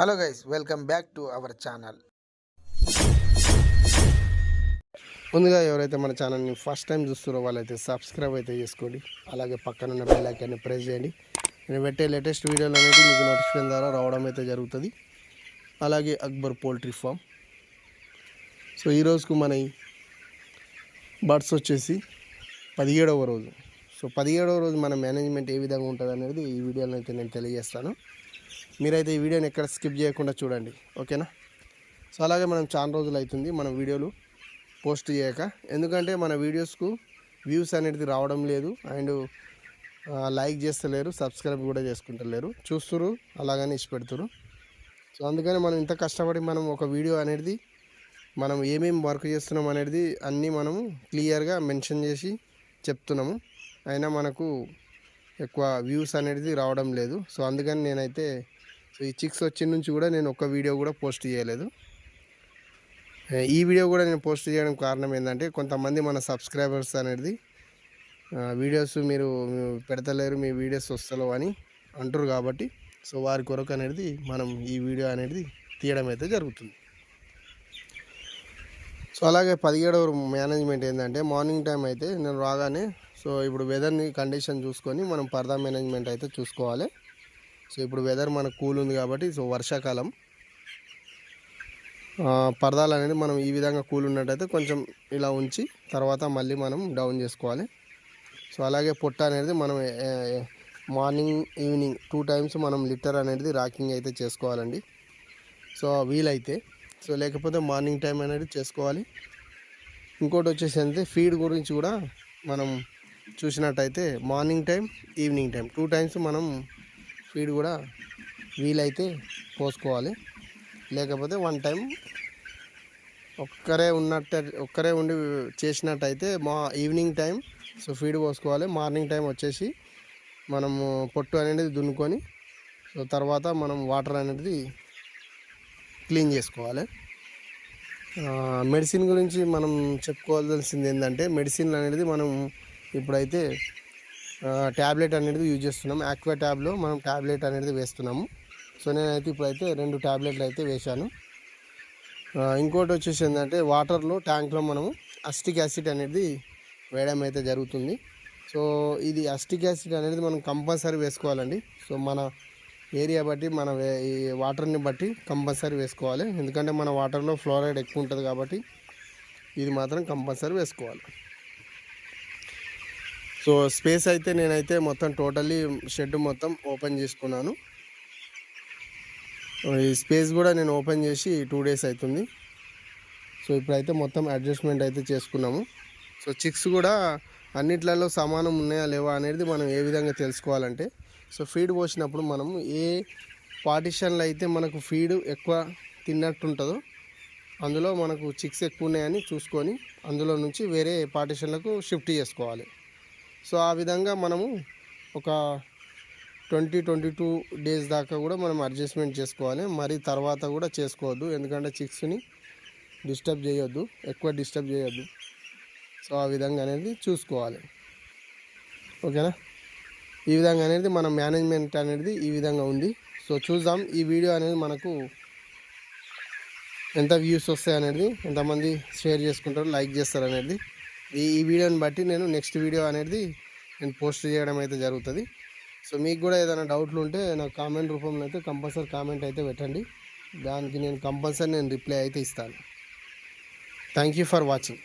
Hello guys, welcome back to our channel. ముందుగా ఎవరైతే మన ఛానల్ని ఫస్ట్ టైం చూస్తున్నారో వాళ్ళైతే సబ్స్క్రైబ్ అయితే చేసుకోండి. అలాగే పక్కన ఉన్న బెల్ ఐకాన్ని ప్రెస్ చేయండి. నేను పెట్టే లేటెస్ట్ వీడియోలు అనేది మీకు నోటిఫికేషన్ ద్వారా రావడం అయితే జరుగుతుంది. అలాగే అక్బర్ పోల్ట్రీ ఫామ్. సో ఈరోజుకు మన బర్డ్స్ వచ్చేసి 17వ రోజు. సో 17వ రోజు మన మేనేజ్మెంట్ ఏ విధంగా ఉంటుంది అనేది ఈ వీడియోలో అయితే నేను తెలియజేస్తాను. మీరైతే ఈ వీడియోని ఎక్కడ స్కిప్ చేయకుండా చూడండి, ఓకేనా? సో అలాగే మనం చాలా రోజులు అవుతుంది మన వీడియోలు పోస్ట్ చేయక, ఎందుకంటే మన వీడియోస్కు వ్యూస్ అనేది రావడం లేదు, అండ్ లైక్ చేస్తలేరు, సబ్స్క్రైబ్ కూడా చేసుకుంటలేరు, చూస్తురు అలాగని ఇష్టపెడుతురు. సో అందుకని మనం ఇంత కష్టపడి మనం ఒక వీడియో అనేది మనం ఏమేమి వర్క్ చేస్తున్నాం అనేది అన్నీ మనము క్లియర్గా మెన్షన్ చేసి చెప్తున్నాము, అయినా మనకు ఎక్కువ వ్యూస్ అనేది రావడం లేదు. సో అందుకని నేనైతే ఈ చిక్స్ వచ్చిన నుంచి కూడా నేను ఒక్క వీడియో కూడా పోస్ట్ చేయలేదు. ఈ వీడియో కూడా నేను పోస్ట్ చేయడం కారణం ఏంటంటే, కొంతమంది మన సబ్స్క్రైబర్స్ అనేది వీడియోస్ మీరు పెడతలేరు, మీ వీడియోస్ వస్తలేవు అని అంటారు కాబట్టి, సో వారి కొరకు అనేది మనం ఈ వీడియో అనేది తీయడం అయితే జరుగుతుంది. సో అలాగే 17వ మేనేజ్మెంట్ ఏంటంటే, మార్నింగ్ టైం అయితే నేను రాగానే, సో ఇప్పుడు వెదర్ని కండిషన్ చూసుకొని మనం పరదా మేనేజ్మెంట్ అయితే చూసుకోవాలి. సో ఇప్పుడు వెదర్ మనకు కూల్ ఉంది కాబట్టి, సో వర్షాకాలం పరదాలు అనేది మనం ఈ విధంగా కూల్ ఉన్నట్టయితే కొంచెం ఇలా ఉంచి తర్వాత మళ్ళీ మనం డౌన్ చేసుకోవాలి. సో అలాగే పొట్ట అనేది మనం మార్నింగ్ ఈవినింగ్ 2 టైమ్స్ మనం లిటర్ అనేది రాకింగ్ అయితే చేసుకోవాలండి. సో వీలైతే, సో లేకపోతే మార్నింగ్ టైం అనేది చేసుకోవాలి. ఇంకోటి వచ్చేసి అంటే ఫీడ్ గురించి కూడా మనం చూసినట్టయితే morning time, evening time 2 times మనం ఫీడ్ కూడా వీలైతే పోసుకోవాలి. లేకపోతే 1 టైం ఒక్కరే ఉండి చేసినట్టయితే ఈవినింగ్ టైం సో ఫీడ్ పోసుకోవాలి. మార్నింగ్ టైం వచ్చేసి మనము పొట్టు అనేది దున్నుకొని, సో తర్వాత మనం వాటర్ అనేది క్లీన్ చేసుకోవాలి. మెడిసిన్ గురించి మనం చెప్పుకోవాల్సింది ఏంటంటే, మెడిసిన్ అనేది మనం ఇప్పుడైతే ట్యాబ్లెట్ అనేది యూజ్ చేస్తున్నాం. ఆక్వా ట్యాబ్లో మనం ట్యాబ్లెట్ అనేది వేస్తున్నాము. సో నేనైతే ఇప్పుడైతే 2 ట్యాబ్లెట్లు అయితే వేశాను. ఇంకోటి వచ్చేసి ఏంటంటే, వాటర్లో ట్యాంక్లో మనము అస్టిక్ యాసిడ్ అనేది వేయడం అయితే జరుగుతుంది. సో ఇది అస్టిక్ యాసిడ్ అనేది మనం కంపల్సరీ వేసుకోవాలండి. సో మన ఏరియా బట్టి మన ఈ వాటర్ని బట్టి కంపల్సరీ వేసుకోవాలి, ఎందుకంటే మన వాటర్లో ఫ్లోరైడ్ ఎక్కువ ఉంటుంది కాబట్టి ఇది మాత్రం కంపల్సరీ వేసుకోవాలి. సో స్పేస్ అయితే నేనైతే మొత్తం టోటల్లీ షెడ్ మొత్తం ఓపెన్ చేసుకున్నాను. ఈ స్పేస్ కూడా నేను ఓపెన్ చేసి 2 డేస్ అవుతుంది. సో ఇప్పుడైతే మొత్తం అడ్జస్ట్మెంట్ అయితే చేసుకున్నాము. సో చిక్స్ కూడా అన్నిట్లలో సమానం ఉన్నాయా లేవా అనేది మనం ఏ విధంగా తెలుసుకోవాలంటే, సో ఫీడ్ పోసినప్పుడు మనము ఏ పార్టిషన్లో అయితే మనకు ఫీడ్ ఎక్కువ తిన్నట్టుంటుందో అందులో మనకు చిక్స్ ఎక్కువ ఉన్నాయని చూసుకొని అందులో నుంచి వేరే పార్టిషన్లకు షిఫ్ట్ చేసుకోవాలి. సో ఆ విధంగా మనము ఒక 20-22 డేస్ దాకా కూడా మనం అడ్జస్ట్మెంట్ చేసుకోవాలి. మరి తర్వాత కూడా చేసుకోవద్దు, ఎందుకంటే చిక్స్ని డిస్టర్బ్ చేయొద్దు, ఎక్కువ డిస్టర్బ్ చేయొద్దు. సో ఆ విధంగా అనేది చూసుకోవాలి, ఓకేనా? ఈ విధంగా అనేది మన మేనేజ్మెంట్ అనేది ఈ విధంగా ఉంది. సో చూద్దాం ఈ వీడియో అనేది మనకు ఎంత వ్యూస్ వస్తాయి అనేది, ఎంతమంది షేర్ చేసుకుంటారు, లైక్ చేస్తారు అనేది. ఈ వీడియోని బట్టి నేను నెక్స్ట్ వీడియో అనేది నేను పోస్ట్ చేయడం అయితే జరుగుతుంది. సో మీకు కూడా ఏదైనా డౌట్లు ఉంటే నాకు కామెంట్ రూపంలో అయితే కంపల్సరీ కామెంట్ అయితే పెట్టండి, దానికి నేను కంపల్సరీ రిప్లై అయితే ఇస్తాను. Thank you for watching.